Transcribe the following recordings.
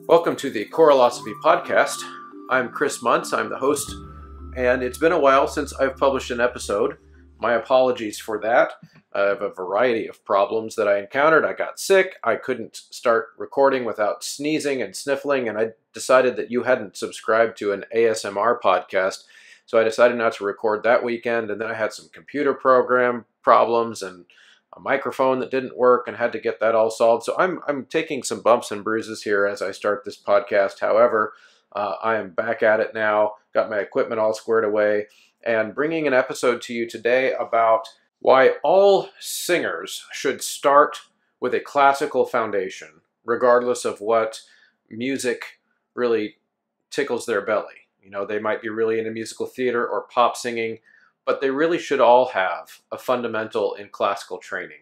Welcome to the Choralosophy Podcast. I'm Chris Muntz, I'm the host, and it's been a while since I've published an episode. My apologies for that. I have a variety of problems that I encountered. I got sick, I couldn't start recording without sneezing and sniffling, and I decided that you hadn't subscribed to an ASMR podcast, so I decided not to record that weekend, and then I had some computer program problems and a microphone that didn't work and had to get that all solved. So I'm taking some bumps and bruises here as I start this podcast. However, I am back at it now, got my equipment all squared away, and bringing an episode to you today about why all singers should start with a classical foundation, regardless of what music really tickles their belly. You know, they might be really into musical theater or pop singing, but they really should all have a fundamental in classical training.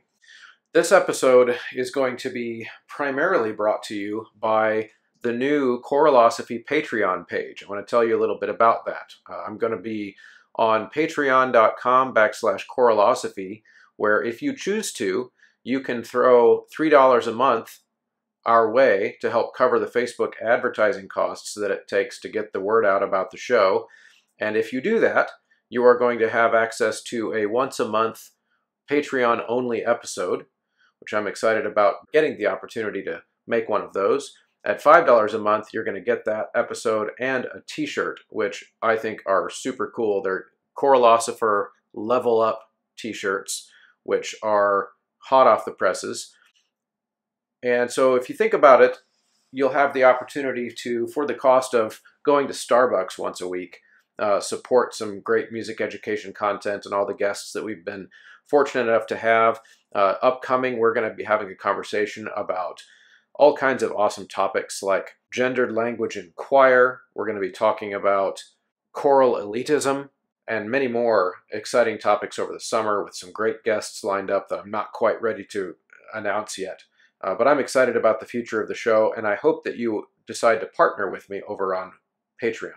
This episode is going to be primarily brought to you by the new Choralosophy Patreon page. I want to tell you a little bit about that. I'm going to be on patreon.com/Choralosophy, where if you choose to, you can throw $3 a month our way to help cover the Facebook advertising costs that it takes to get the word out about the show. And if you do that, you are going to have access to a once-a-month Patreon-only episode, which I'm excited about getting the opportunity to make one of those. At $5 a month, you're going to get that episode and a t-shirt, which I think are super cool. They're Choralosopher Level Up t-shirts, which are hot off the presses. And so if you think about it, you'll have the opportunity to, for the cost of going to Starbucks once a week, support some great music education content and all the guests that we've been fortunate enough to have. Upcoming, we're going to be having a conversation about all kinds of awesome topics like gendered language in choir. We're going to be talking about choral elitism and many more exciting topics over the summer with some great guests lined up that I'm not quite ready to announce yet. But I'm excited about the future of the show, and I hope that you decide to partner with me over on Patreon.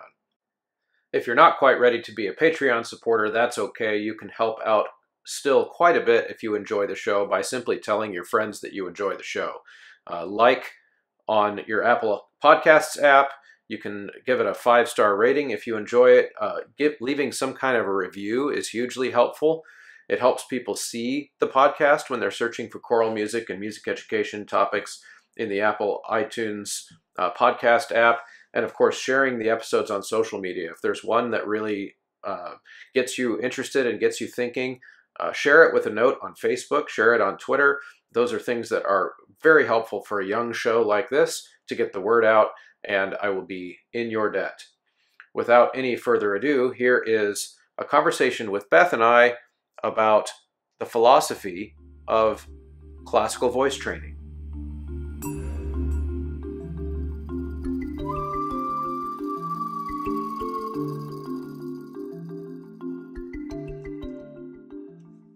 If you're not quite ready to be a Patreon supporter, that's okay. You can help out still quite a bit if you enjoy the show by simply telling your friends that you enjoy the show. Like on your Apple Podcasts app, you can give it a 5-star rating if you enjoy it. Leaving some kind of a review is hugely helpful. It helps people see the podcast when they're searching for choral music and music education topics in the Apple iTunes podcast app. And of course, sharing the episodes on social media. If there's one that really gets you interested and gets you thinking, share it with a note on Facebook, share it on Twitter. Those are things that are very helpful for a young show like this to get the word out, and I will be in your debt. Without any further ado, here is a conversation with Beth and I about the philosophy of classical voice training.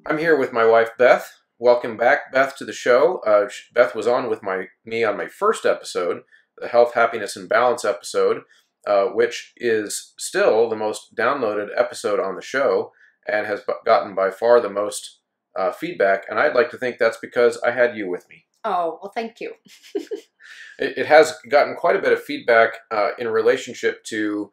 I'm here with my wife, Beth. Welcome back, Beth, to the show. Beth was on with me on my first episode, the Health, Happiness, and Balance episode, which is still the most downloaded episode on the show and has gotten by far the most feedback. And I'd like to think that's because I had you with me. Oh, well, thank you. It has gotten quite a bit of feedback in relationship to,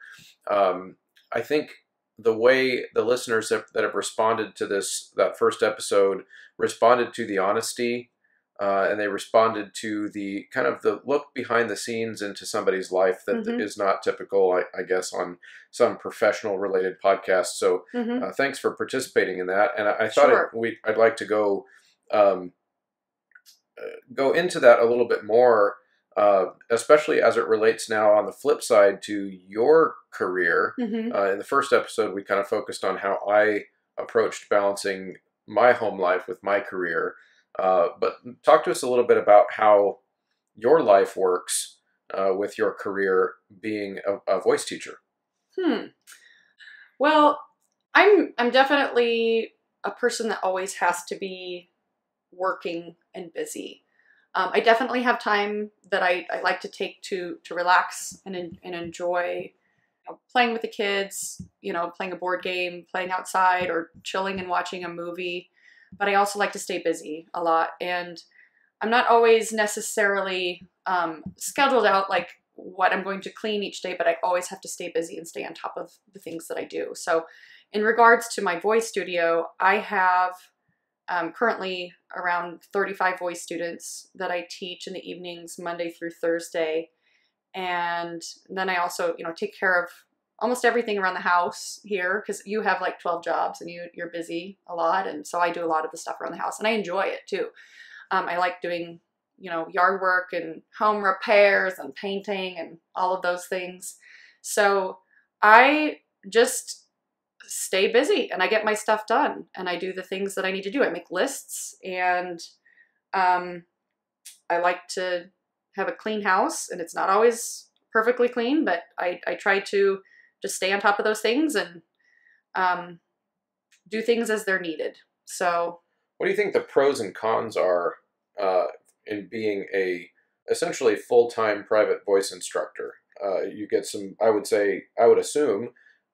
I think, the way the listeners that have responded to that first episode responded to the honesty, and they responded to the kind of the look behind the scenes into somebody's life that is not typical, I guess, on some professional related podcasts. So thanks for participating in that. And I thought I'd like to go into that a little bit more, especially as it relates now on the flip side to your career. In the first episode, we kind of focused on how I approached balancing my home life with my career. But talk to us a little bit about how your life works with your career being a voice teacher. Well, I'm definitely a person that always has to be working and busy. I definitely have time that I like to take to relax and enjoy playing with the kids, playing a board game, playing outside, or chilling and watching a movie. But I also like to stay busy a lot. And I'm not always necessarily scheduled out like what I'm going to clean each day, but I always have to stay busy and stay on top of the things that I do. So in regards to my voice studio, I have currently around 35 voice students that I teach in the evenings, Monday through Thursday. And then I also, take care of almost everything around the house here, because you have like 12 jobs and you're busy a lot. And so I do a lot of the stuff around the house, and I enjoy it too. I like doing, yard work and home repairs and painting and all of those things. So I just stay busy and I get my stuff done and I do the things that I need to do. I make lists, and I like to have a clean house, and it's not always perfectly clean, but I try to just stay on top of those things and do things as they're needed. So what do you think the pros and cons are in being a essentially full-time private voice instructor? You get some, I would assume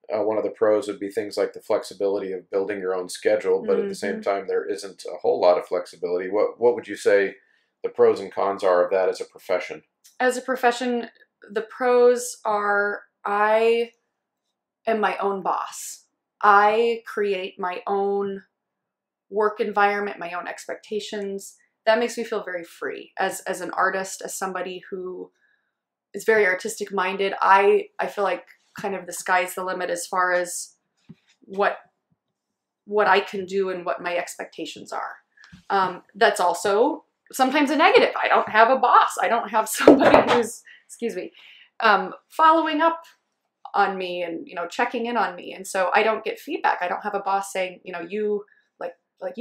one of the pros would be things like the flexibility of building your own schedule, but at the same time, there isn't a whole lot of flexibility. What would you say the pros and cons are of that as a profession? As a profession, the pros are I am my own boss. I create my own work environment, my own expectations. That makes me feel very free as an artist, as somebody who is very artistic minded. I feel like kind of the sky's the limit as far as what I can do and what my expectations are. That's also sometimes a negative. I don't have a boss. I don't have somebody who's, following up on me and, checking in on me. And so I don't get feedback. I don't have a boss saying, you like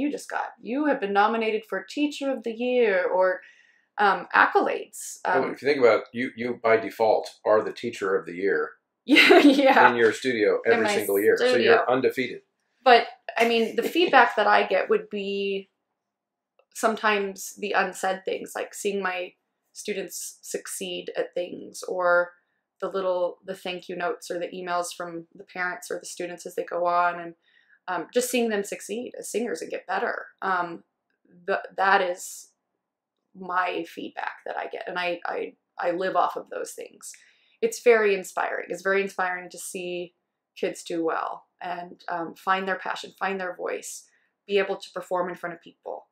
you have been nominated for Teacher of the Year or accolades. If you think about it, you by default are the Teacher of the Year. Yeah. In your studio every single year. Studio. So you're undefeated. But I mean, the feedback that I get would be sometimes the unsaid things, like seeing my students succeed at things, or the thank you notes or the emails from the parents or the students as they go on, and just seeing them succeed as singers and get better. That is my feedback that I get, and I live off of those things. It's very inspiring. It's very inspiring to see kids do well and find their passion, find their voice, be able to perform in front of people.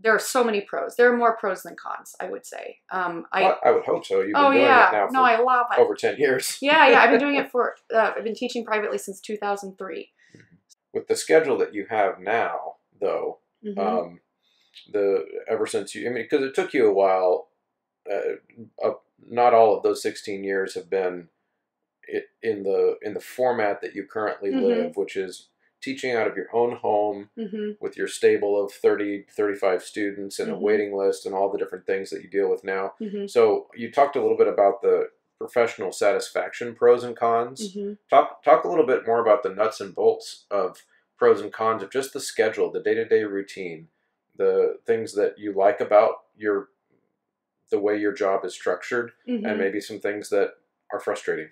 There are so many pros. There are more pros than cons, I would say. I would hope so. You've been doing it now for I love it. over 10 years. Yeah. I've been doing it I've been teaching privately since 2003. With the schedule that you have now, though, ever since because it took you a while, not all of those 16 years have been in the format that you currently live, which is teaching out of your own home with your stable of 30, 35 students and a waiting list and all the different things that you deal with now. So you talked a little bit about the professional satisfaction pros and cons. Talk a little bit more about the nuts and bolts of pros and cons of just the schedule, the day-to-day routine, the things that you like about the way your job is structured, and maybe some things that are frustrating.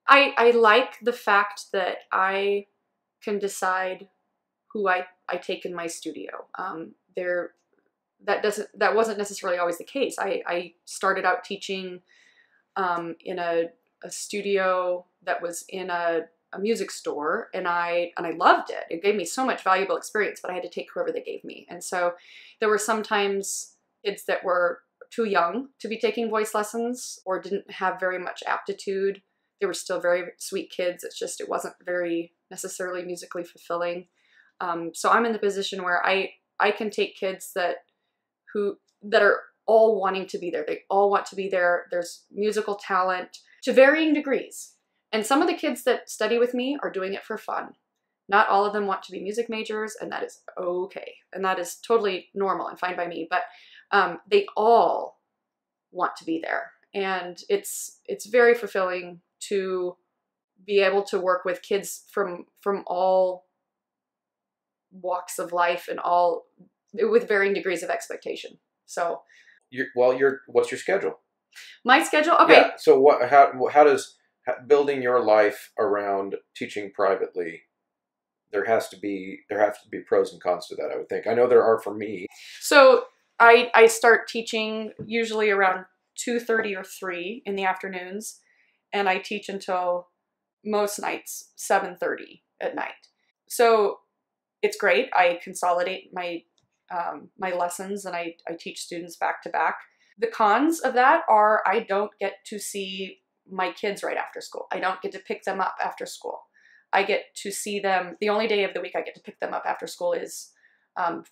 I like the fact that I can decide who I take in my studio. That wasn't necessarily always the case. I started out teaching in a studio that was in a music store, and I loved it. It gave me so much valuable experience, but I had to take whoever they gave me. And so there were sometimes kids that were too young to be taking voice lessons or didn't have very much aptitude. They were still very sweet kids. It's just, it wasn't very necessarily musically fulfilling. So I'm in the position where I can take kids that are all wanting to be there. They all want to be there. There's musical talent to varying degrees. And some of the kids that study with me are doing it for fun. Not all of them want to be music majors, and that is okay. And that is totally normal and fine by me. But they all want to be there. And it's very fulfilling to be able to work with kids from all walks of life and all with varying degrees of expectation. So what's your schedule? My schedule. Okay. Yeah. So how does building your life around teaching privately? There have to be pros and cons to that, I would think. I know there are for me. So I start teaching usually around 2:30 or 3 in the afternoons, and I teach until most nights 7:30 at night. So it's great. I consolidate my my lessons, and I teach students back to back. The cons of that are I don't get to see my kids right after school. I don't get to pick them up after school. I get to see them. The only day of the week I get to pick them up after school is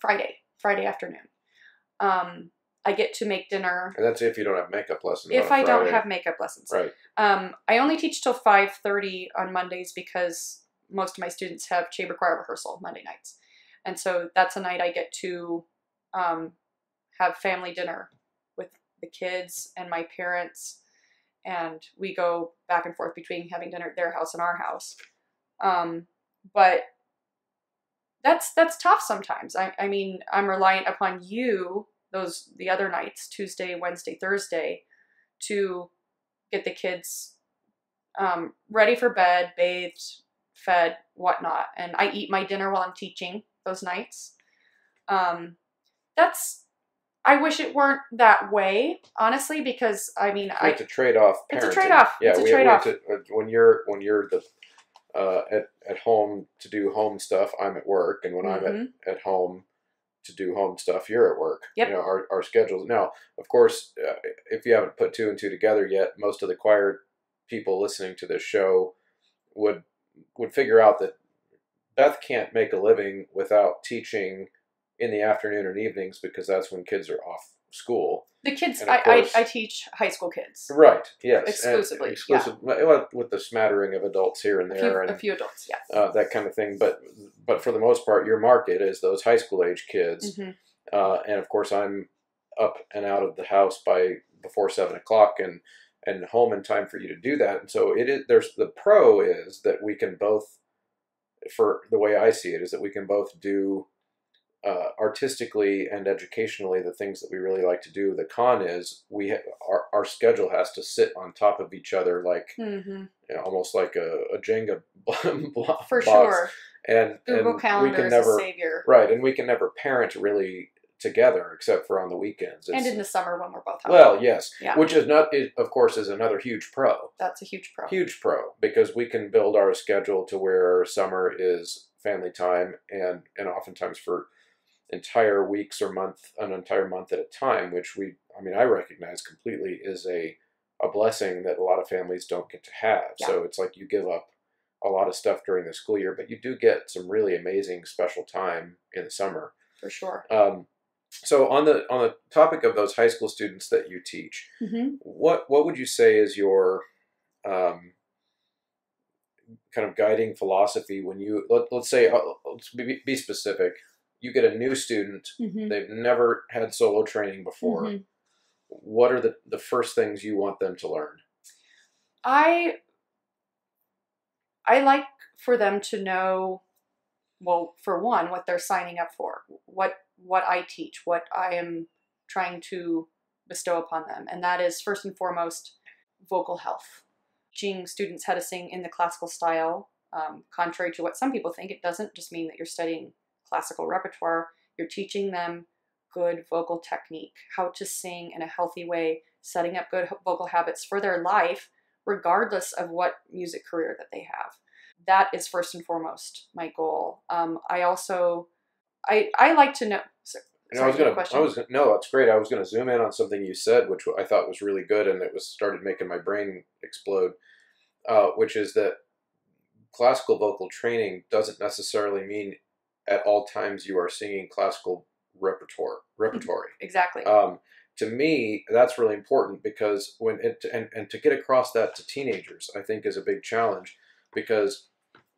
Friday afternoon. I get to make dinner. And that's if you don't have makeup lessons. If I don't have makeup lessons. Right. I only teach till 5:30 on Mondays because most of my students have chamber choir rehearsal Monday nights. And so that's a night I get to have family dinner with the kids and my parents. And we go back and forth between having dinner at their house and our house. But that's tough sometimes. I mean, I'm reliant upon you the other nights, Tuesday, Wednesday, Thursday, to get the kids ready for bed, bathed, fed, whatnot. And I eat my dinner while I'm teaching those nights. I wish it weren't that way, honestly, because I mean, it's a trade-off. It's a trade-off. Yeah, it's a trade-off. When you're the at home to do home stuff, I'm at work, and when I'm at home to do home stuff, you're at work. Yep. You know, our schedules. Now, of course, if you haven't put two and two together yet, most of the choir people listening to this show would figure out that Beth can't make a living without teaching in the afternoon and evenings, because that's when kids are off school. The kids, I teach high school kids. Right, yes. Exclusively. Well, with the smattering of adults here and there. A few adults, yes. That kind of thing. But for the most part, your market is those high school age kids. And of course, I'm up and out of the house before 7 o'clock and home in time for you to do that. And so there's the pro is that we can both, for the way I see it, is that we can both do artistically and educationally the things that we really like to do. The con is our schedule has to sit on top of each other, like almost like a Jenga block. For sure. And Google Calendar is a savior. Right, and we can never parent really together except for on the weekends. And in the summer when we're both home. Well, yes. Yeah. Which is of course, is another huge pro. That's a huge pro. Huge pro, because we can build our schedule to where summer is family time, and oftentimes for entire weeks or an entire month at a time, which I recognize completely is a blessing that a lot of families don't get to have. Yeah. So it's like you give up a lot of stuff during the school year, but you do get some really amazing special time in the summer. For sure. So on the topic of those high school students that you teach, what would you say is your kind of guiding philosophy when you let's say let's be specific. You get a new student, they've never had solo training before. What are the first things you want them to learn? I like for them to know, well, for one, what they're signing up for, what I teach, what I am trying to bestow upon them. And that is first and foremost, vocal health. Teaching students how to sing in the classical style, contrary to what some people think, it doesn't just mean that you're studying classical repertoire. You're teaching them good vocal technique, how to sing in a healthy way, setting up good vocal habits for their life, regardless of what music career that they have. That is first and foremost my goal. I also, I like to know. No, that's great. I was going to zoom in on something you said, which I thought was really good, and it started making my brain explode. Which is that classical vocal training doesn't necessarily mean at all times you are singing classical repertory. Exactly. To me, that's really important, because and to get across that to teenagers, I think is a big challenge, because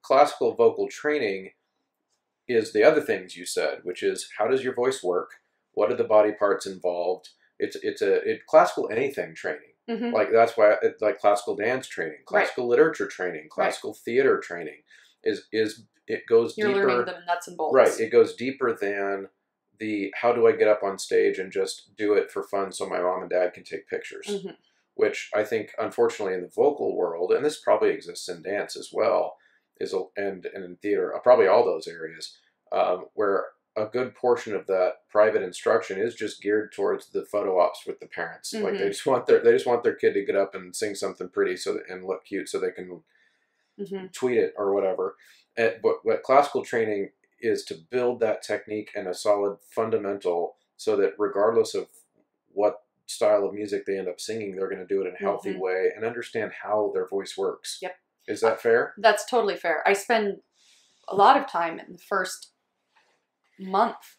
classical vocal training is the other things you said, which is how does your voice work? What are the body parts involved? It's classical anything training. Like that's why like classical dance training, classical literature training, classical theater training is it goes deeper. You're learning the nuts and bolts. Right. It goes deeper than the how do I get up on stage and just do it for fun so my mom and dad can take pictures. which I think, unfortunately, in the vocal world, and this probably exists in dance as well, and in theater, probably all those areas, where a good portion of that private instruction is just geared towards the photo ops with the parents. Mm-hmm. Like they just want their kid to get up and sing something pretty and look cute so they can tweet it or whatever. But what classical training is to build that technique and a solid fundamental so that regardless of what style of music they end up singing, they're going to do it in a healthy way and understand how their voice works. Yep. Is that fair? That's totally fair. I spend a lot of time in the first month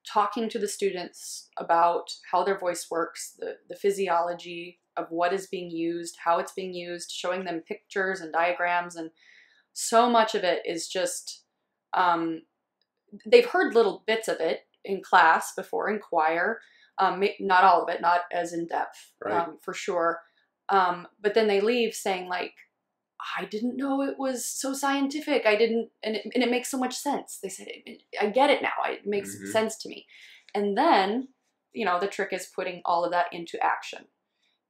talking to the students about how their voice works, the physiology of what is being used, how it's being used, showing them pictures and diagrams. And so much of it is just, they've heard little bits of it in class before, in choir, not all of it, not as in depth, right. For sure. But then they leave saying like, I didn't know it was so scientific. I didn't, and it makes so much sense. They said, I get it now. It makes sense to me. And then, the trick is putting all of that into action.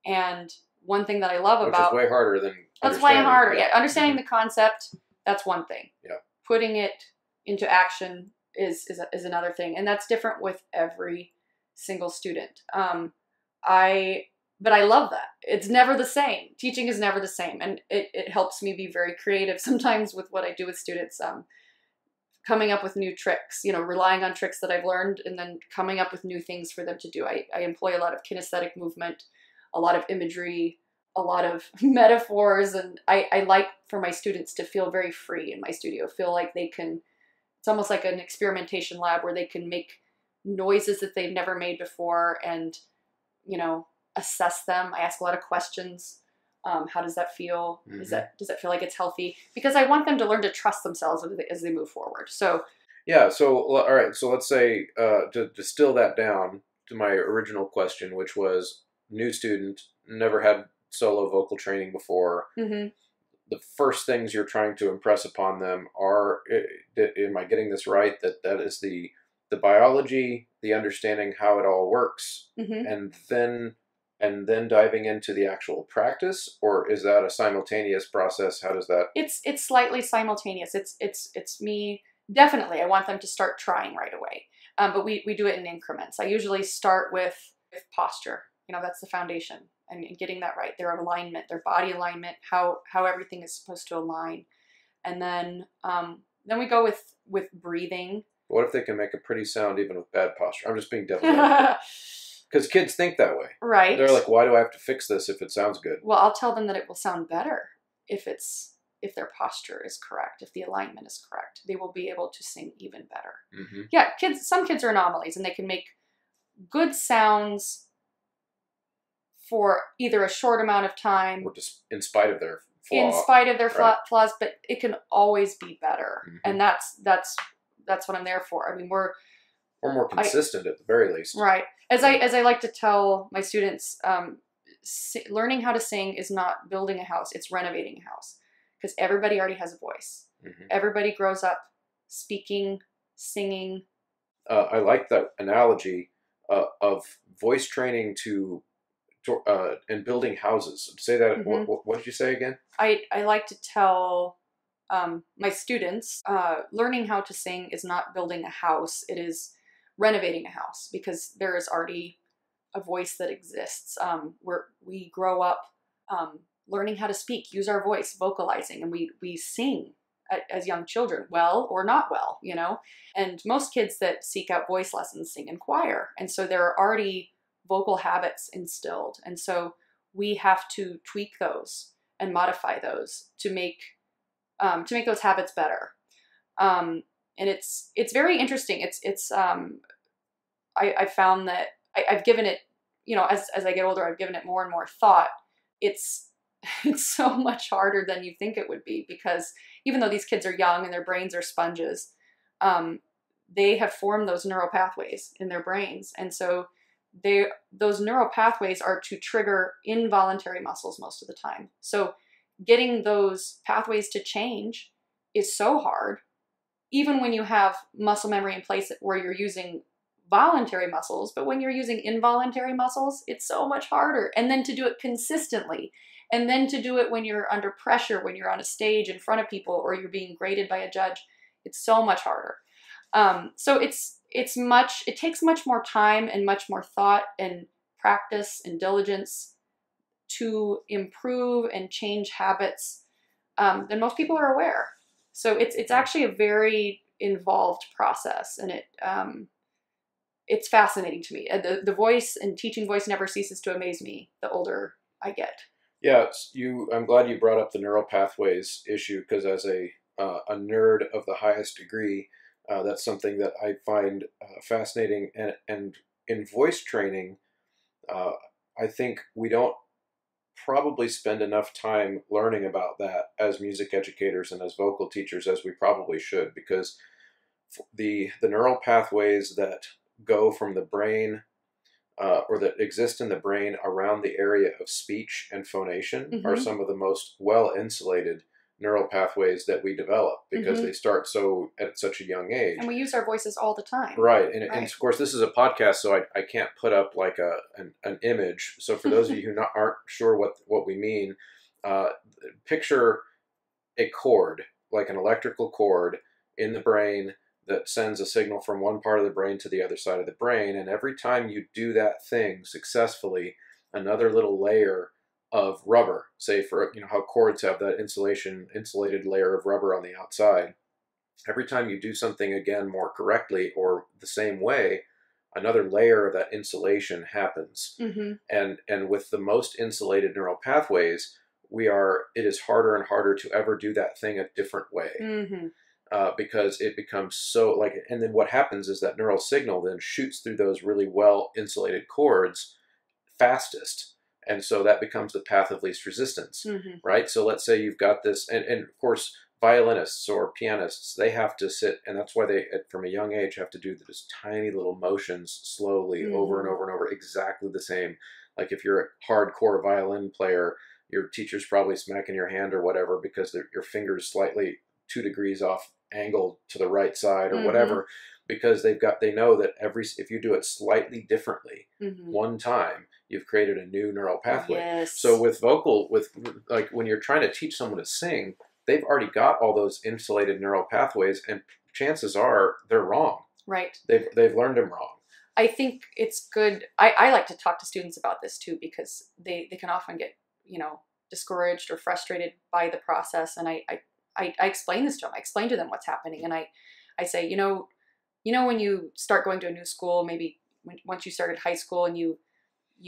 And one thing that I love about... Which is way harder than That's way harder. Yeah. Understanding the concept, that's one thing. Yeah. Putting it into action is another thing. And that's different with every single student. But I love that. It's never the same. Teaching is never the same. And it helps me be very creative sometimes with what I do with students, coming up with new tricks, relying on tricks that I've learned and then coming up with new things for them to do. I employ a lot of kinesthetic movement, a lot of imagery, a lot of metaphors. And I like for my students to feel very free in my studio, feel like they can, it's almost like an experimentation lab where they can make noises that they've never made before and, assess them. I ask a lot of questions. How does that feel? Does that feel like it's healthy? Because I want them to learn to trust themselves as they move forward. So yeah. So all right. So let's say to distill that down to my original question, which was new student, never had solo vocal training before. The first things you're trying to impress upon them are, am I getting this right? That is the biology, the understanding how it all works, and then diving into the actual practice, or is that a simultaneous process? How does that? It's slightly simultaneous. It's me. Definitely, I want them to start trying right away. But we do it in increments. I usually start with posture. That's the foundation, and getting that right. Their alignment, their body alignment, how everything is supposed to align, and then we go with breathing. What if they can make a pretty sound even with bad posture? I'm just being devil's advocate. Because kids think that way. Right. They're like, why do I have to fix this if it sounds good? Well, I'll tell them that it will sound better if their posture is correct, if the alignment is correct. They will be able to sing even better. Yeah, some kids are anomalies, and they can make good sounds for either a short amount of time. Or just in spite of their flaw. In spite of their flaws, but it can always be better. And that's what I'm there for. I mean, we're more consistent at the very least. Right. As I like to tell my students, learning how to sing is not building a house, it's renovating a house. Because everybody already has a voice. Everybody grows up speaking, singing. I like that analogy of voice training and building houses. Say that, what did you say again? I like to tell my students, learning how to sing is not building a house, it is renovating a house, because there is already a voice that exists. We grow up learning how to speak, use our voice, vocalizing, and we sing as young children, well or not well, and most kids that seek out voice lessons sing in choir, and so there are already vocal habits instilled, and so we have to tweak those and modify those to make those habits better. And it's very interesting. I found that I've given it, as I get older, I've given it more and more thought. It's so much harder than you think it would be, because even though these kids are young and their brains are sponges, they have formed those neural pathways in their brains. And so those neural pathways are to trigger involuntary muscles most of the time. So getting those pathways to change is so hard, even when you have muscle memory in place where you're using voluntary muscles, but when you're using involuntary muscles, it's so much harder. And then to do it consistently, and then to do it when you're under pressure, when you're on a stage in front of people or you're being graded by a judge, it's so much harder. So it takes much more time and much more thought and practice and diligence to improve and change habits than most people are aware. So it's actually a very involved process, and it's fascinating to me. The voice and teaching voice never ceases to amaze me the older I get. Yeah, I'm glad you brought up the neural pathways issue, because as a nerd of the highest degree, that's something that I find fascinating. And in voice training, I think we don't probably spend enough time learning about that as music educators and as vocal teachers as we probably should, because the neural pathways that go from the brain or that exist in the brain around the area of speech and phonation are some of the most well-insulated neural pathways that we develop, because they start at such a young age. And we use our voices all the time. Right. And of course, this is a podcast, so I can't put up like an image. So for those of you who aren't sure what we mean, picture a cord, like an electrical cord in the brain that sends a signal from one part of the brain to the other side of the brain. And every time you do that thing successfully, another little layer of rubber, say for, how cords have that insulated layer of rubber on the outside. Every time you do something again more correctly or the same way, another layer of that insulation happens. And with the most insulated neural pathways, it is harder and harder to ever do that thing a different way. Because it becomes so and then what happens is that neural signal then shoots through those really well insulated cords fastest. And so that becomes the path of least resistance, right? So let's say you've got this, and of course, violinists or pianists, they have to sit, and that's why they, from a young age, have to do this tiny little motions slowly over and over and over, exactly the same. Like if you're a hardcore violin player, your teacher's probably smacking your hand or whatever because your finger's slightly 2 degrees off angle to the right side or whatever, because they know that if you do it slightly differently one time, you've created a new neural pathway. Yes. So with when you're trying to teach someone to sing, they've already got all those insulated neural pathways, and chances are they're wrong. Right. They've learned them wrong. I think it's good. I like to talk to students about this too, because they can often get, discouraged or frustrated by the process. And I explain this to them. I explain to them what's happening. And I say, when you start going to a new school, maybe once you started high school and you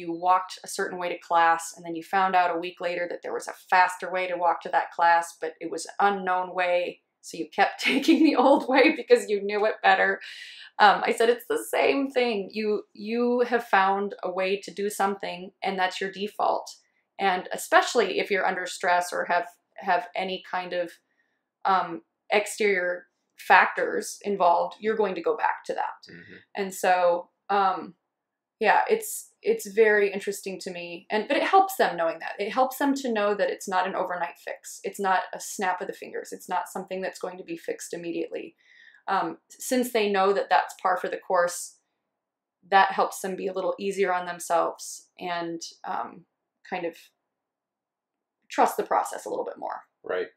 walked a certain way to class, and then you found out a week later that there was a faster way to walk to that class, but it was an unknown way. So you kept taking the old way because you knew it better. I said, it's the same thing. You have found a way to do something, and that's your default. And especially if you're under stress or have any kind of exterior factors involved, you're going to go back to that. And so, it's very interesting to me, but it helps them knowing that. It helps them to know that it's not an overnight fix. It's not a snap of the fingers. It's not something that's going to be fixed immediately. Since they know that that's par for the course, that helps them be a little easier on themselves and kind of trust the process a little bit more. Right.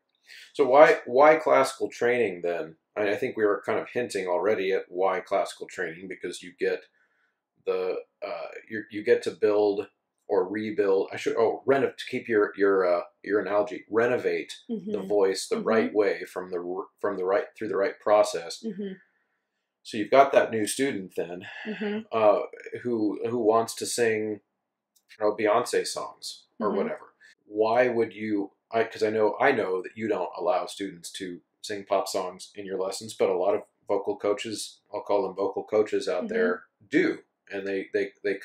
So why classical training then? I think we were kind of hinting already at why classical training, because you get you get to build or rebuild. To keep your analogy, renovate the voice the right way from the right through the right process. So you've got that new student then who wants to sing, Beyonce songs or whatever. Why would you? Because I know that you don't allow students to sing pop songs in your lessons, but a lot of vocal coaches, I'll call them vocal coaches out there, do. And they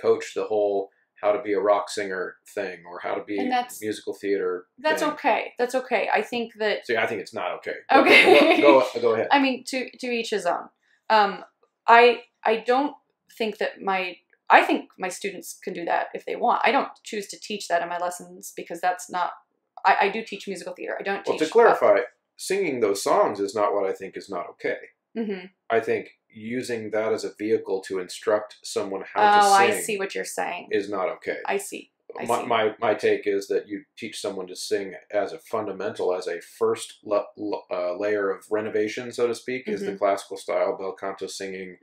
coach the whole how to be a rock singer thing, or how to be musical theater That's thing. Okay. That's okay. I think that... See, I think it's not okay. Okay. Go ahead. I mean, to each his own. I don't think that I think my students can do that if they want. I don't choose to teach that in my lessons because that's not... I do teach musical theater. I don't teach... Well, to clarify, singing those songs is not what I think is not okay. Mm-hmm. I think using that as a vehicle to instruct someone how to Oh, sing I see what you're saying. is not okay. I see. My take is that you teach someone to sing as a fundamental, as a first layer of renovation, so to speak, is the classical style bel canto singing,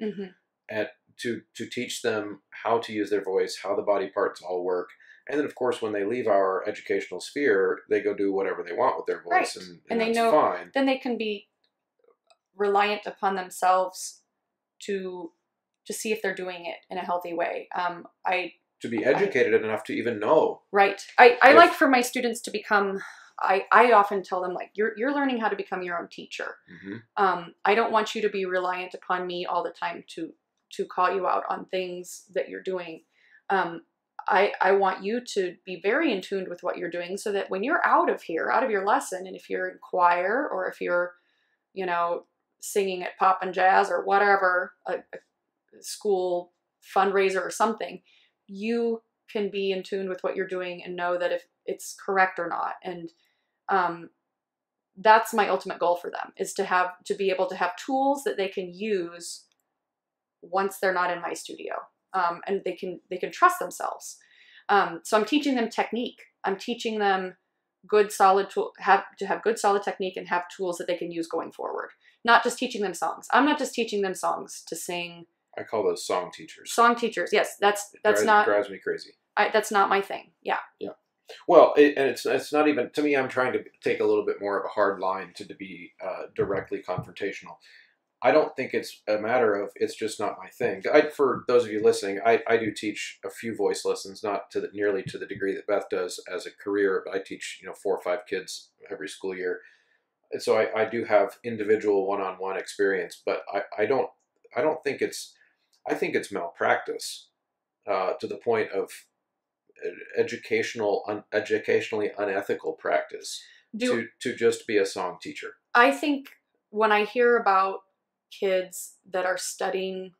and to teach them how to use their voice, how the body parts all work. And then, of course, when they leave our educational sphere, they go do whatever they want with their voice, Right. and they that's know, fine. then they can be reliant upon themselves to see if they're doing it in a healthy way. To be educated enough to even know. Right. I like for my students to become, I often tell them, like, you're learning how to become your own teacher. I don't want you to be reliant upon me all the time to call you out on things that you're doing. I want you to be very in tune with what you're doing, so that when you're out of here, out of your lesson, and if you're in choir, or if you're, you know, singing at pop and jazz or whatever, a school fundraiser or something, you can be in tune with what you're doing and know that if it's correct or not. And that's my ultimate goal for them, is to be able to have tools that they can use once they're not in my studio. And they can trust themselves. So I'm teaching them technique. I'm teaching them good solid have good solid technique, and have tools that they can use going forward. Not just teaching them songs. I'm not just teaching them songs to sing. I call those song teachers. Song teachers, yes. That's drives me crazy. That's not my thing. Yeah. Yeah. Well, and it's not even, to me, I'm trying to take a little bit more of a hard line to be directly confrontational. I don't think it's a matter of it's just not my thing. For those of you listening, I do teach a few voice lessons, not to nearly to the degree that Beth does as a career, but I teach 4 or 5 kids every school year. And so I do have individual one-on-one experience, but I don't think I think it's malpractice to the point of educationally unethical practice to just be a song teacher. I think when I hear about kids that are studying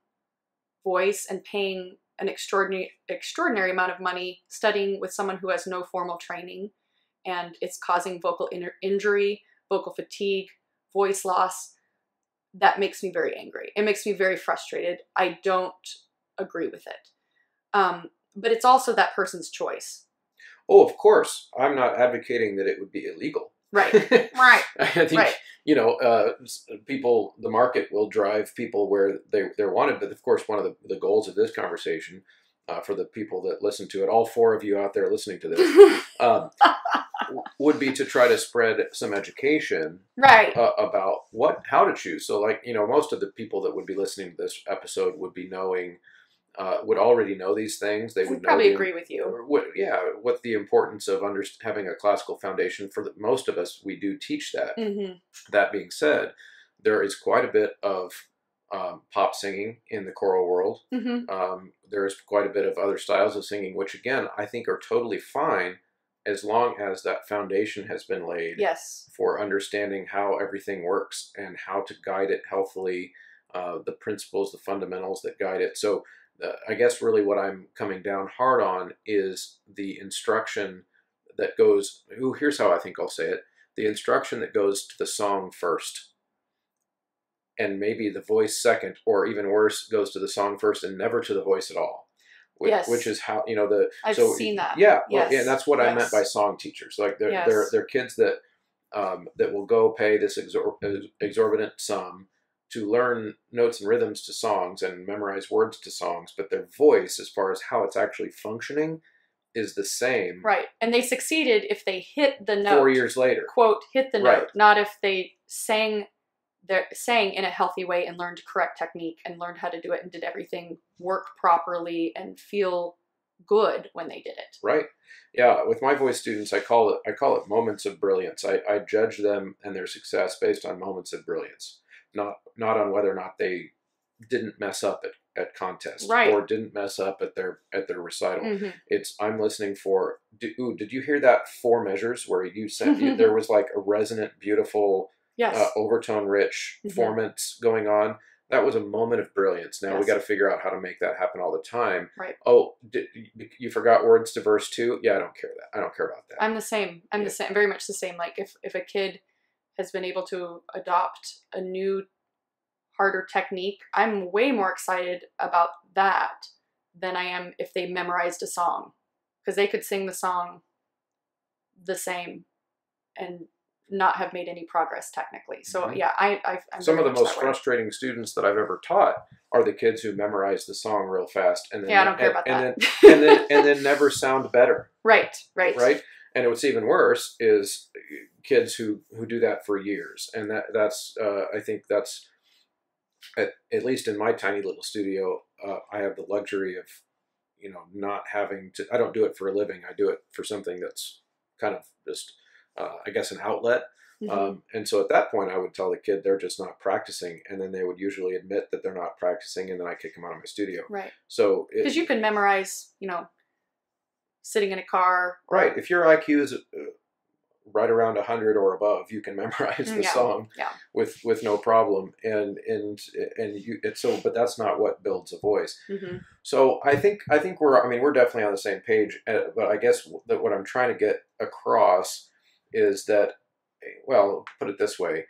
voice and paying an extraordinary amount of money studying with someone who has no formal training, and it's causing vocal injury, vocal fatigue, voice loss, that makes me very angry. It makes me very frustrated. I don't agree with it. But it's also that person's choice. Oh, of course. I'm not advocating that it would be illegal. Right. Right. I think, the market will drive people where they're wanted. But of course, one of the goals of this conversation, for the people that listen to it, all 4 of you out there listening to this, would be to try to spread some education, right, about how to choose. So, most of the people that would be listening to this episode would be knowing, would already know these things. They would probably agree with you. What the importance of having a classical foundation. For most of us, we do teach that. That being said, there is quite a bit of pop singing in the choral world. There is quite a bit of other styles of singing, which again, I think are totally fine, as long as that foundation has been laid. Yes. For understanding how everything works and how to guide it healthily, the principles, the fundamentals that guide it. So I guess really what I'm coming down hard on is the instruction that goes, here's how I think I'll say it, the instruction that goes to the song first, and maybe the voice second, or even worse, goes to the song first and never to the voice at all. Yes. Which is how, I've seen that. Yeah. Yes. Well, yeah, and that's what I meant by song teachers. Like they're kids that will go pay this exorbitant sum to learn notes and rhythms to songs and memorize words to songs, but their voice, as far as how it's actually functioning, is the same. Right. And they succeeded if they hit the note 4 years later. Quote, hit the note, not if they sang in a healthy way and learned correct technique and learned how to do it and did everything work properly and feel good when they did it. Right. Yeah. With my voice students, I call it moments of brilliance. I judge them and their success based on moments of brilliance, not on whether or not they didn't mess up at contest, or didn't mess up at their recital. I'm listening for, did you hear that 4 measures where you said there was like a resonant, beautiful, overtone rich performance going on? That was a moment of brilliance. Now we got to figure out how to make that happen all the time. Right. Oh, you forgot words to verse 2? Yeah, I don't care about that. I'm the same. I'm the same. Very much the same. Like if a kid has been able to adopt a new harder technique, I'm way more excited about that than I am if they memorized a song, because they could sing the song the same and not have made any progress technically. So yeah, I'm some of very the much most that way. frustrating students that I've ever taught are the kids who memorize the song real fast and then Yeah, I don't care about that. and then never sound better. Right. And what's even worse is kids who do that for years, and that's I think that's at least in my tiny little studio, I have the luxury of, you know, not having to. I don't do it for a living. I do it for something that's kind of just, I guess, an outlet. And so at that point, I would tell the kid they're just not practicing, and then they would usually admit that they're not practicing, and then I kick them out of my studio. Right. So because you can memorize, you know, sitting in a car. Right. If your IQ is right around 100 or above, you can memorize the song with no problem. And you, it's so, but that's not what builds a voice. So I think we're definitely on the same page. But I guess that what I'm trying to get across is that, well, put it this way.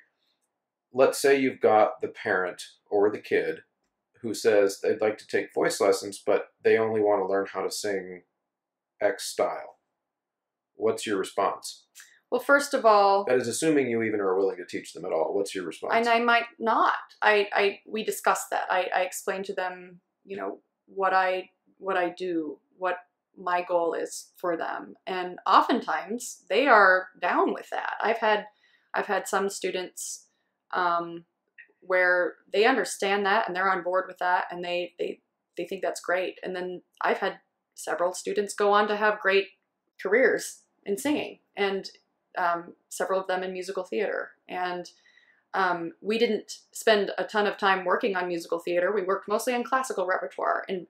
Let's say you've got the parent or the kid who says they'd like to take voice lessons, but they only want to learn how to sing X style. What's your response? Well, first of all, that is assuming you even are willing to teach them at all. What's your response? And I might not. We discussed that. I explained to them, you know, what I do, what my goal is for them, and oftentimes they are down with that. I've had some students where they understand that and they're on board with that, and they think that's great. And then I've had several students go on to have great careers in singing, and several of them in musical theater. And we didn't spend a ton of time working on musical theater. We worked mostly on classical repertoire and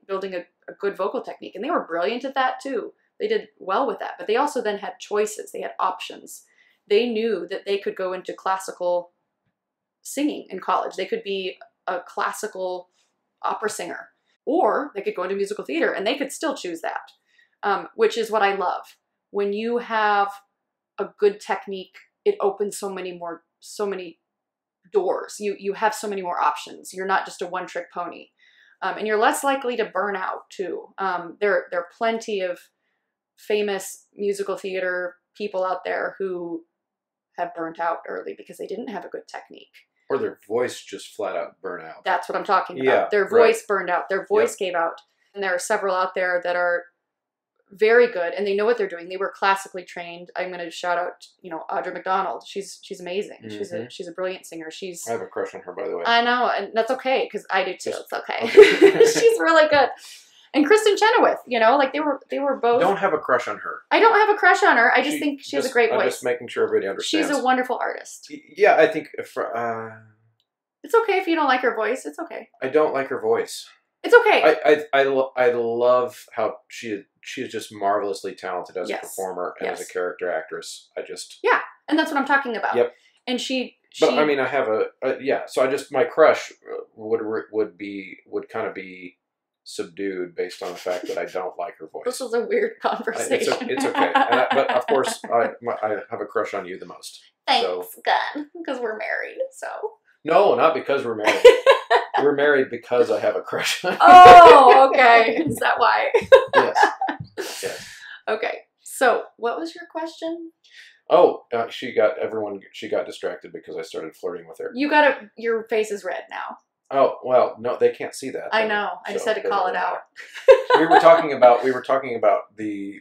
building a good vocal technique. And they were brilliant at that too. They did well with that. But they also then had choices. They had options. They knew that they could go into classical singing in college. They could be a classical opera singer, or they could go into musical theater, and they could still choose that, which is what I love. When you have a good technique, it opens so many doors. You have so many more options. You're not just a one-trick pony, and you're less likely to burn out too. There are plenty of famous musical theater people out there who have burnt out early because they didn't have a good technique. Or their voice just flat out burned out. That's what I'm talking about. Yeah, their voice burned out. Their voice gave out. And there are several out there that are very good, and they know what they're doing. They were classically trained. I'm going to shout out, you know, Audra McDonald. She's amazing. She's a brilliant singer. I have a crush on her, by the way. I know, and that's okay because I do too. It's okay. She's really good. And Kristen Chenoweth, you know, like they were both. Don't have a crush on her. I don't have a crush on her. I just think she has a great voice. I'm just making sure everybody understands. She's a wonderful artist. Yeah, I think it's okay if you don't like her voice. It's okay. I don't like her voice. It's okay. I love how she is just marvelously talented as a performer and as a character actress. Yeah, and that's what I'm talking about. Yep. And But I mean, I have So my crush would kind of be subdued based on the fact that I don't like her voice. This was a weird conversation. It's okay. But of course, I have a crush on you the most. Thanks, God, because we're married. So. No, not because we're married. We're married because I have a crush on you. Oh, okay. Is that why? Yes. Okay. So, what was your question? Oh, she got distracted because I started flirting with her. Your face is red now. Oh, well, no, they can't see that. I know. I just had to call it out. we were talking about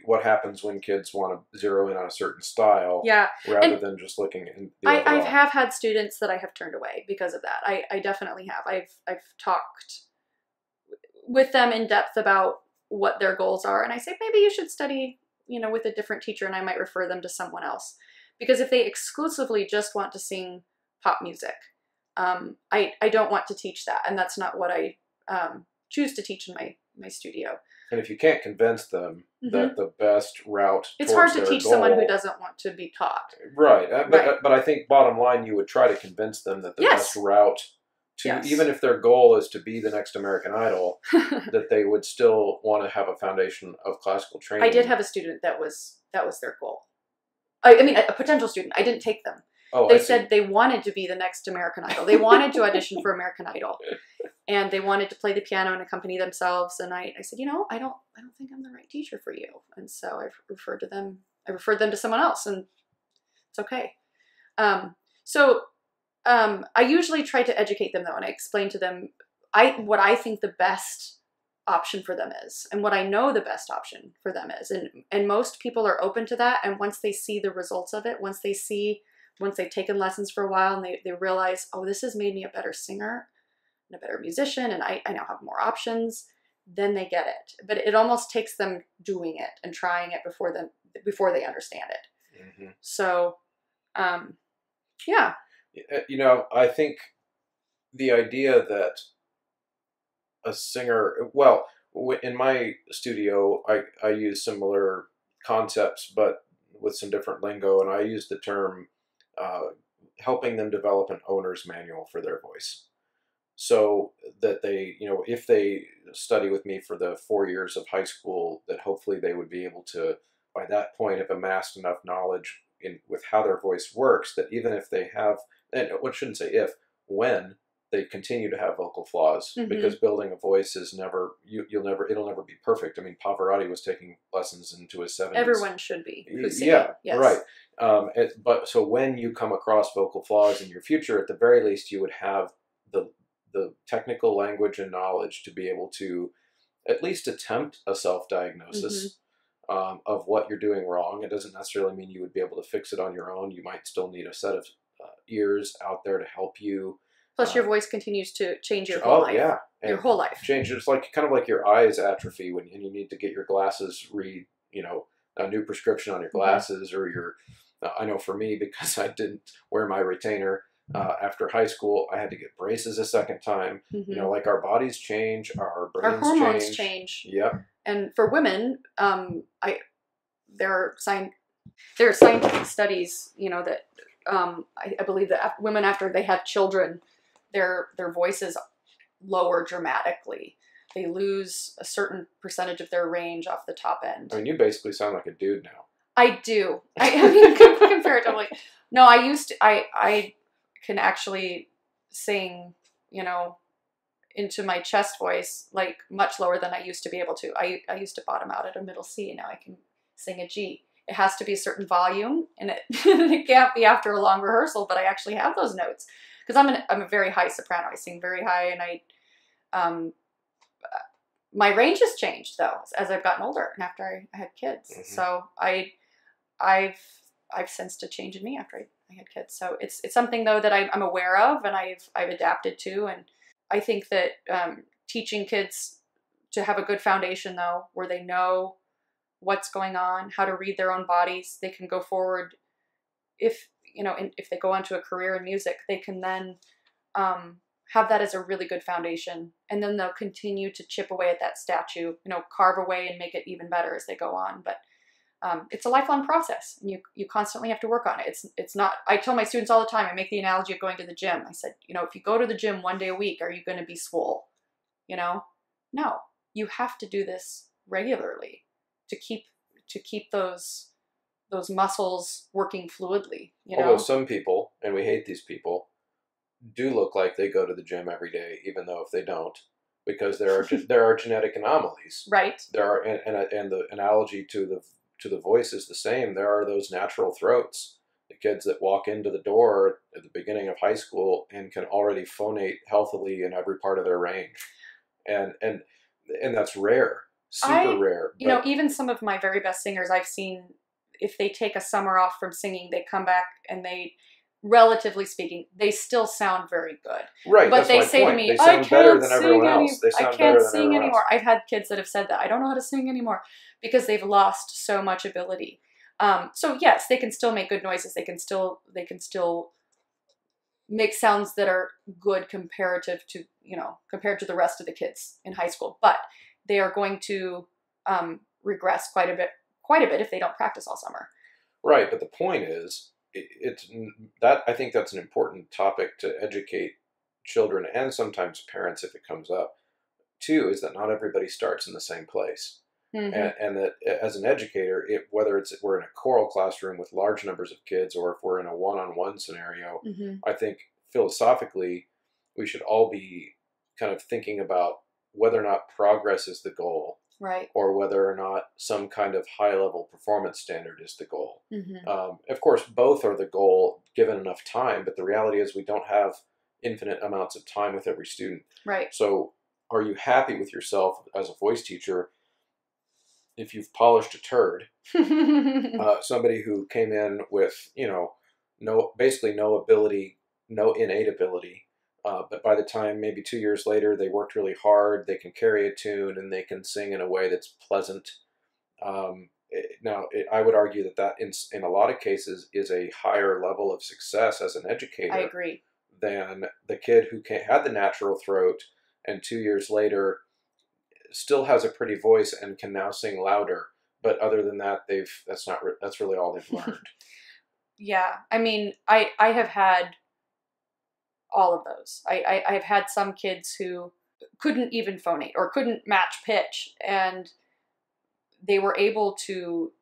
what happens when kids want to zero in on a certain style, rather than just looking in the overall. I have had students that I have turned away because of that. I definitely have. I've talked with them in depth about what their goals are, and I say maybe you should study, you know, with a different teacher, and I might refer them to someone else, because if they exclusively just want to sing pop music, I don't want to teach that, and that's not what I choose to teach in my studio. And if you can't convince them that the best route, it's hard to teach someone who doesn't want to be taught. Right, but I think bottom line, you would try to convince them that the best route to, even if their goal is to be the next American Idol, that they would still want to have a foundation of classical training. I did have a student that was their goal. I mean, a potential student. I didn't take them. Oh, They I see. said they wanted to be the next American Idol. They wanted to audition for American Idol, and they wanted to play the piano and accompany themselves. And I said, I don't think I'm the right teacher for you. And so I referred them to someone else, and it's okay. I usually try to educate them though, and I explain to them what I think the best option for them is, and what I know the best option for them is, and most people are open to that. And once they see the results of it, once they've taken lessons for a while, and they realize, oh, this has made me a better singer and a better musician, and I now have more options, then they get it. But it almost takes them doing it and trying it before they understand it. Mm-hmm. So, yeah. I think the idea that a singer, well, in my studio, I use similar concepts, but with some different lingo, and I use the term helping them develop an owner's manual for their voice. So that they, if they study with me for the 4 years of high school, that hopefully they would be able to, by that point, have amassed enough knowledge with how their voice works, that even if they have, and I shouldn't say if, when they continue to have vocal flaws, mm-hmm. because building a voice is it'll never be perfect. I mean, Pavarotti was taking lessons into his 70s. Everyone should be. Yeah, yes. Right. But so when you come across vocal flaws in your future, at the very least, you would have the technical language and knowledge to be able to at least attempt a self-diagnosis, mm-hmm. Of what you're doing wrong. It doesn't necessarily mean you would be able to fix it on your own. You might still need a set of ears out there to help you. Plus, your voice continues to change your whole life. Yeah. Your whole life. Change. It's kind of like your eyes atrophy and you need to get your glasses a new prescription on your glasses, mm-hmm. or your, I know for me, because I didn't wear my retainer after high school, I had to get braces a second time. Mm-hmm. Like our bodies change, our brains change. Our hormones change. Yep. And for women, there are scientific studies, that I believe that women, after they have children, their voices lower dramatically. They lose a certain percentage of their range off the top end. I mean, you basically sound like a dude now. I do. I mean, comparatively. No, I can actually sing, into my chest voice, like much lower than I used to be able to. I used to bottom out at a middle C, and now I can sing a G. It has to be a certain volume, and it can't be after a long rehearsal, but I actually have those notes. Because I'm a very high soprano. I sing very high, and my range has changed though as I've gotten older and after I had kids. Mm-hmm. So I've sensed a change in me after I had kids. So it's something though that I'm aware of, and I've adapted to. And I think that teaching kids to have a good foundation though, where they know what's going on, how to read their own bodies, they can go forward. If they go on to a career in music, they can then have that as a really good foundation. And then they'll continue to chip away at that statue, carve away and make it even better as they go on. But it's a lifelong process, and you constantly have to work on it. It's not, I tell my students all the time, I make the analogy of going to the gym. I said, if you go to the gym 1 day a week, are you going to be swole? No, you have to do this regularly to keep those muscles working fluidly. Although some people, and we hate these people, do look like they go to the gym every day, even though if they don't, because there are genetic anomalies. Right. There are, and the analogy to the voice is the same. There are those natural throats. The kids that walk into the door at the beginning of high school and can already phonate healthily in every part of their range, and that's rare, super rare. Even some of my very best singers I've seen, if they take a summer off from singing, they come back and they, relatively speaking, they still sound very good. Right. But they say to me, I can't sing anymore. I've had kids that have said that. I don't know how to sing anymore because they've lost so much ability. So yes, they can still make good noises. They can still make sounds that are good compared to the rest of the kids in high school. But they are going to regress quite a bit if they don't practice all summer. Right, but the point is, I think that's an important topic to educate children and sometimes parents if it comes up, too, is that not everybody starts in the same place. and that as an educator, whether we're in a choral classroom with large numbers of kids or if we're in a one-on-one scenario, I think philosophically we should all be kind of thinking about whether or not progress is the goal, right, or whether or not some kind of high-level performance standard is the goal. Of course, both are the goal given enough time, but the reality is we don't have infinite amounts of time with every student. right. So are you happy with yourself as a voice teacher if you've polished a turd, somebody who came in with, basically no ability, no innate ability, but by the time maybe 2 years later they worked really hard, they can carry a tune and they can sing in a way that's pleasant. I would argue that in a lot of cases is a higher level of success as an educator. I agree. Than the kid who had the natural throat and 2 years later still has a pretty voice and can now sing louder. But other than that, that's really all they've learned. Yeah, I mean, I have had all of those. I have had some kids who couldn't even phonate or couldn't match pitch, and they were able to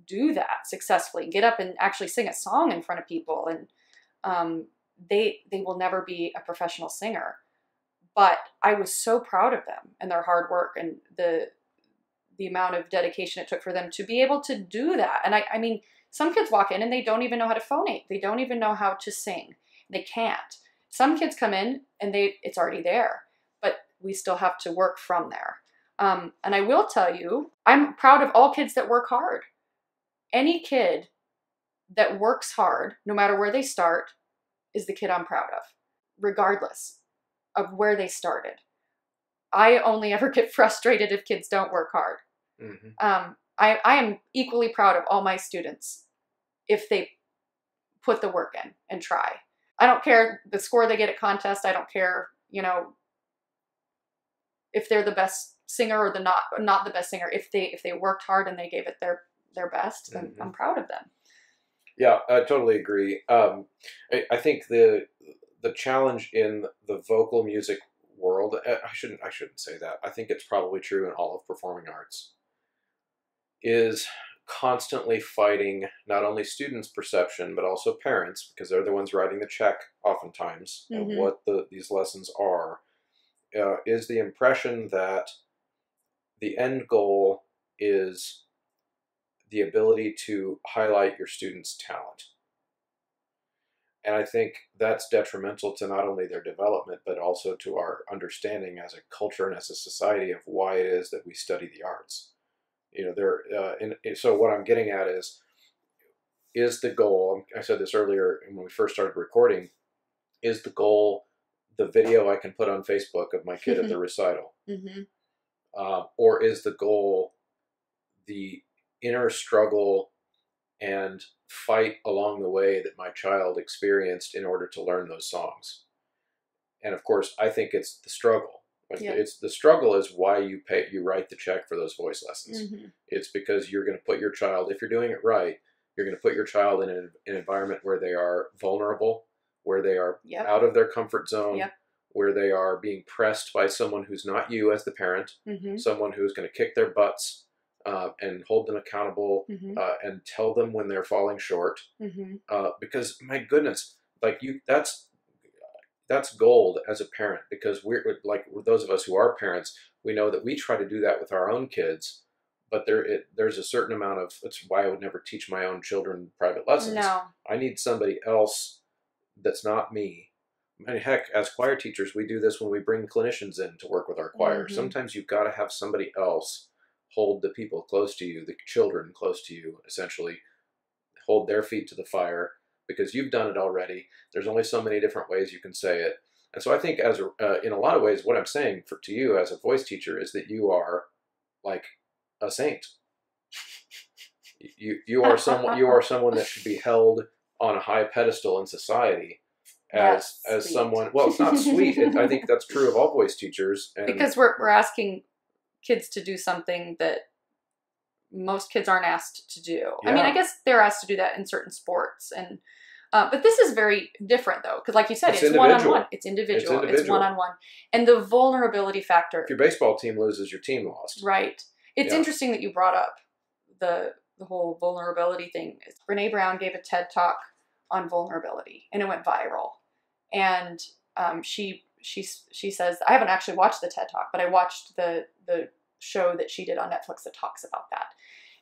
do that successfully, get up and actually sing a song in front of people, and they will never be a professional singer. But I was so proud of them and their hard work and the amount of dedication it took for them to be able to do that. And I mean, some kids walk in and they don't even know how to phonate. They don't even know how to sing. They can't. Some kids come in and it's already there, but we still have to work from there. And I will tell you, I'm proud of all kids that work hard. Any kid that works hard, no matter where they start, is the kid I'm proud of, regardless of where they started. I only ever get frustrated if kids don't work hard. I am equally proud of all my students if they put the work in and try. I don't care the score they get at contests. I don't care, if they're the best singer or not the best singer. If they worked hard and they gave it their best, then I'm proud of them. Yeah, I totally agree. I think the challenge in the vocal music world, I shouldn't say that. I think it's probably true in all of performing arts, is constantly fighting not only students' perception, but also parents, because they're the ones writing the check oftentimes, and what these lessons are, is the impression that the end goal is the ability to highlight your students' talent. And I think that's detrimental to not only their development, but also to our understanding as a culture and as a society of why it is that we study the arts. So what I'm getting at is the goal, I said this earlier when we first started recording, is the goal the video I can put on Facebook of my kid at the recital? Or is the goal the inner struggle and fight along the way that my child experienced in order to learn those songs? And of course, I think it's the struggle. It's the struggle is why you write the check for those voice lessons. It's because you're going to put your child, if you're doing it right, you're going to put your child in an environment where they are vulnerable, where they are out of their comfort zone, where they are being pressed by someone who's not you as the parent, someone who's going to kick their butts and hold them accountable and tell them when they're falling short. Because my goodness, that's gold as a parent, because we're like, those of us who are parents, we know that we try to do that with our own kids, but there's a certain amount of, that's why I would never teach my own children private lessons. No. I need somebody else that's not me. I mean, heck, as choir teachers, we do this when we bring clinicians in to work with our choir. Sometimes you've got to have somebody else hold the people close to you, the children close to you, essentially, hold their feet to the fire, because you've done it already. There's only so many different ways you can say it. And so I think in a lot of ways, what I'm saying to you as a voice teacher is that you are like a saint. You are someone that should be held on a high pedestal in society as someone. Well, it's not sweet. I think that's true of all voice teachers. Because we're asking kids to do something that most kids aren't asked to do. I mean, I guess they're asked to do that in certain sports, and but this is very different though, because like you said, it's one-on-one. It's individual. It's one-on-one, and the vulnerability factor. If your baseball team loses, your team lost. Right, It's Yeah. interesting that you brought up the whole vulnerability thing. Brene Brown gave a TED talk on vulnerability, and it went viral. And she says, I haven't actually watched the TED talk, but I watched the show that she did on Netflix that talks about that.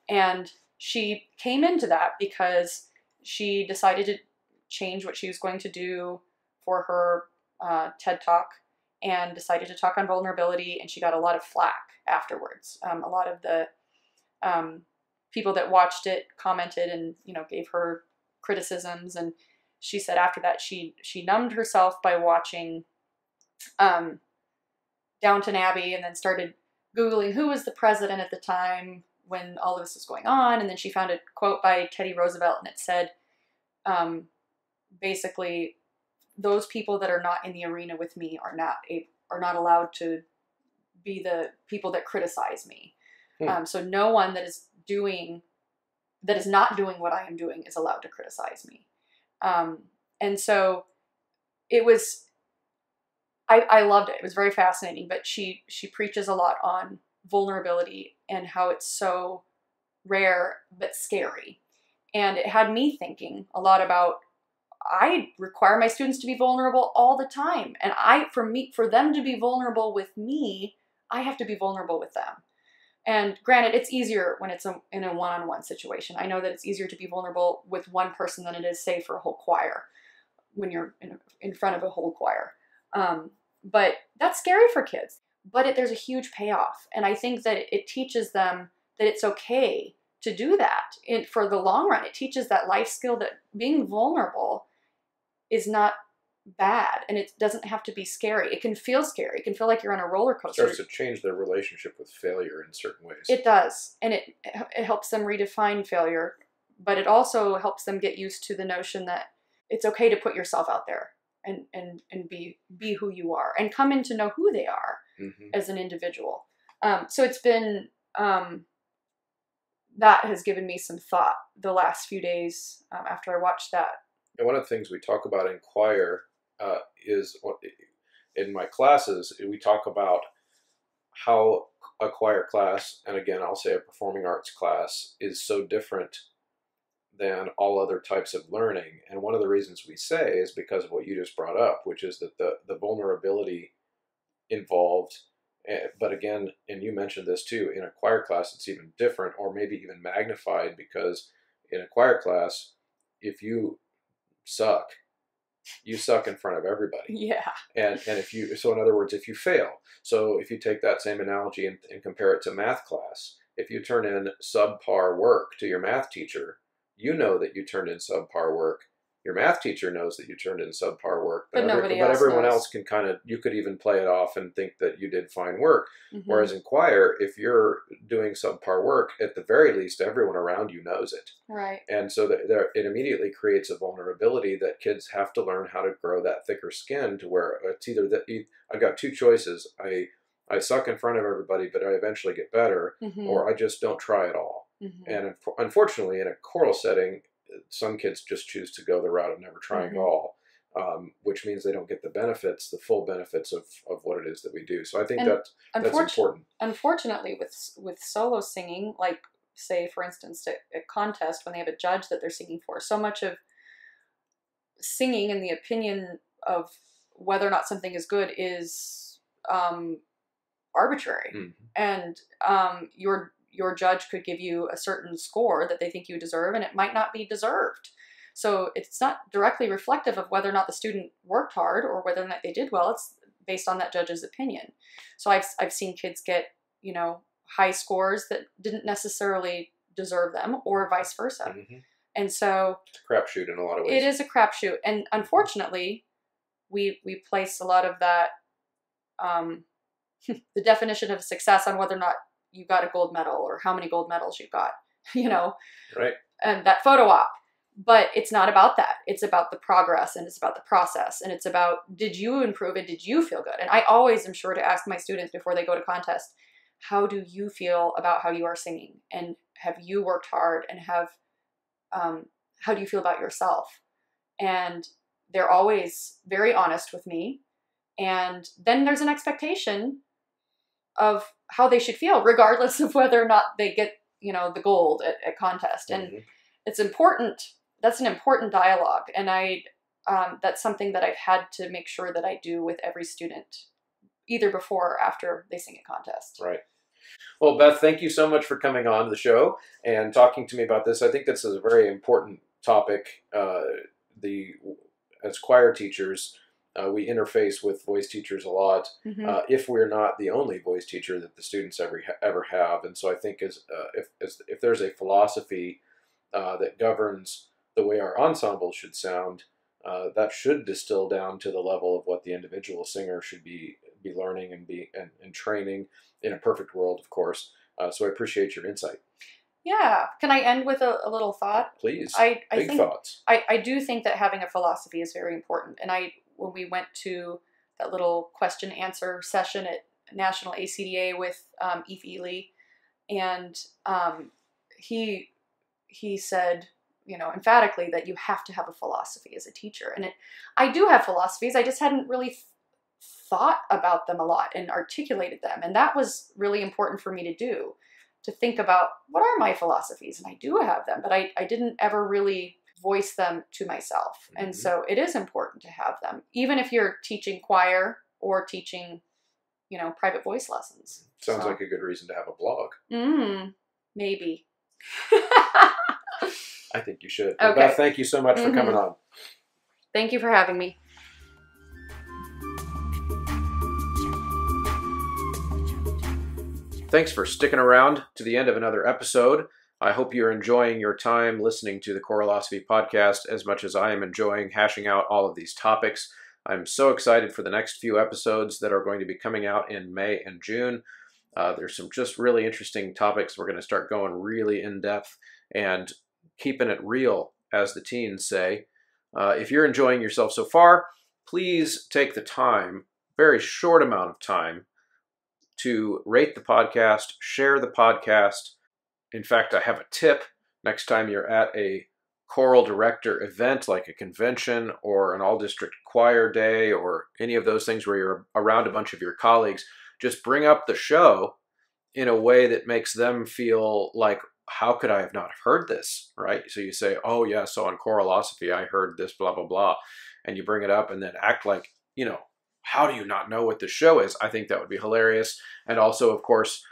And she came into that because she decided to change what she was going to do for her TED talk, and decided to talk on vulnerability, and she got a lot of flack afterwards. A lot of the people that watched it commented and, you know, gave her criticisms, and she said after that she numbed herself by watching Downton Abbey, and then started Googling who was the president at the time when all of this was going on, and then she found a quote by Teddy Roosevelt, and it said, basically, those people that are not in the arena with me are not allowed to be the people that criticize me. So no one that is not doing what I am doing is allowed to criticize me. And so it was, I loved it. It was very fascinating, but she preaches a lot on vulnerability and how it's so rare but scary. And it had me thinking a lot about, I require my students to be vulnerable all the time. And for them to be vulnerable with me, I have to be vulnerable with them. And granted, it's easier when it's in a one-on-one situation. I know that it's easier to be vulnerable with one person than it is, say, for a whole choir, when you're in front of a whole choir. But that's scary for kids. But there's a huge payoff. And I think that it teaches them that it's okay to do that. For the long run, it teaches that life skill that being vulnerable is not bad, and it doesn't have to be scary. It can feel scary. It can feel like you're on a roller coaster. It starts to change their relationship with failure in certain ways. It does, and it helps them redefine failure, but it also helps them get used to the notion that it's okay to put yourself out there and be who you are, and come in to know who they are as an individual. So it's been that has given me some thought the last few days after I watched that. And one of the things we talk about in choir is, in my classes, we talk about how a choir class, and again, I'll say a performing arts class, is so different than all other types of learning. And one of the reasons we say is because of what you just brought up, which is that the vulnerability involved, but again, and you mentioned this too, in a choir class it's even different, or maybe even magnified, because in a choir class, if you suck in front of everybody. Yeah. And so in other words, if you fail, so if you take that same analogy and compare it to math class, if you turn in subpar work to your math teacher, you know that you turned in subpar work. Your math teacher knows that you turned in subpar work, but everyone else can you could even play it off and think that you did fine work. Whereas in choir, if you're doing subpar work, at the very least, everyone around you knows it. Right. And so it immediately creates a vulnerability that kids have to learn how to grow that thicker skin, to where it's either that I've got two choices. I suck in front of everybody, but I eventually get better, or I just don't try at all. And unfortunately, in a choral setting, some kids just choose to go the route of never trying at all, which means they don't get the full benefits of what it is that we do. So I think that's important. Unfortunately, with solo singing, like, say, for instance, a contest, when they have a judge that they're singing for, so much of singing and the opinion of whether or not something is good is arbitrary. And your judge could give you a certain score that they think you deserve, and it might not be deserved. So it's not directly reflective of whether or not the student worked hard or whether or not they did well. It's based on that judge's opinion. So I've seen kids get, high scores that didn't necessarily deserve them, or vice versa. And so it's a crapshoot in a lot of ways. It is a crapshoot, and unfortunately, we place a lot of that the definition of success on whether or not you got a gold medal or how many gold medals you got, right? And that photo op. But it's not about that. It's about the progress, and it's about the process, and it's about, did you improve and did you feel good? And I always am sure to ask my students before they go to contest, how do you feel about how you are singing? And have you worked hard? And how do you feel about yourself? And they're always very honest with me. And then there's an expectation of how they should feel, regardless of whether or not they get, you know, the gold at contest. And it's important. That's an important dialogue. And that's something that I've had to make sure that I do with every student, either before or after they sing a contest. Right. Well, Beth, thank you so much for coming on the show and talking to me about this. I think this is a very important topic. As choir teachers, we interface with voice teachers a lot, if we're not the only voice teacher that the students ever have. And so I think if there's a philosophy that governs the way our ensemble should sound, that should distill down to the level of what the individual singer should be learning and training in a perfect world, of course. So I appreciate your insight. Yeah. Can I end with a little thought? Please. I Big think, thoughts. I do think that having a philosophy is very important. And when we went to that little question answer session at National ACDA with Eve Ely, and he said, you know, emphatically that you have to have a philosophy as a teacher. And I do have philosophies. I just hadn't really thought about them a lot and articulated them. And that was really important for me to do, to think about what are my philosophies. And I do have them, but I didn't ever really voice them to myself. And so it is important to have them, even if you're teaching choir or teaching, you know, private voice lessons. Sounds like a good reason to have a blog. Maybe. I think you should. Okay. Beth, thank you so much for coming on. Thank you for having me. Thanks for sticking around to the end of another episode. I hope you're enjoying your time listening to the Choralosophy podcast as much as I am enjoying hashing out all of these topics. I'm so excited for the next few episodes that are going to be coming out in May and June. There's some just really interesting topics. We're going to start going really in depth and keeping it real, as the teens say. If you're enjoying yourself so far, please take the time, very short amount of time, to rate the podcast, share the podcast. In fact, I have a tip. Next time you're at a choral director event like a convention or an all-district choir day or any of those things where you're around a bunch of your colleagues, just bring up the show in a way that makes them feel like, how could I have not heard this, right? So you say, oh yeah, so on Choralosophy, I heard this, blah, blah, blah. And you bring it up and then act like, you know, how do you not know what the show is? I think that would be hilarious. And also, of course,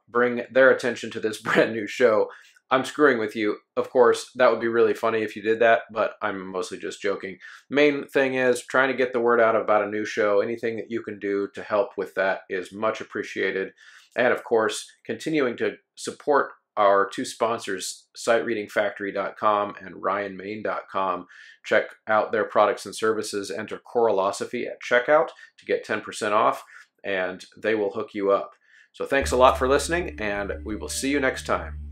bring their attention to this brand new show. I'm screwing with you. Of course, that would be really funny if you did that, but I'm mostly just joking. Main thing is trying to get the word out about a new show. Anything that you can do to help with that is much appreciated. And of course, continuing to support our two sponsors, SightReadingFactory.com and RyanMain.com. Check out their products and services. Enter Choralosophy at checkout to get 10% off, and they will hook you up. So thanks a lot for listening, and we will see you next time.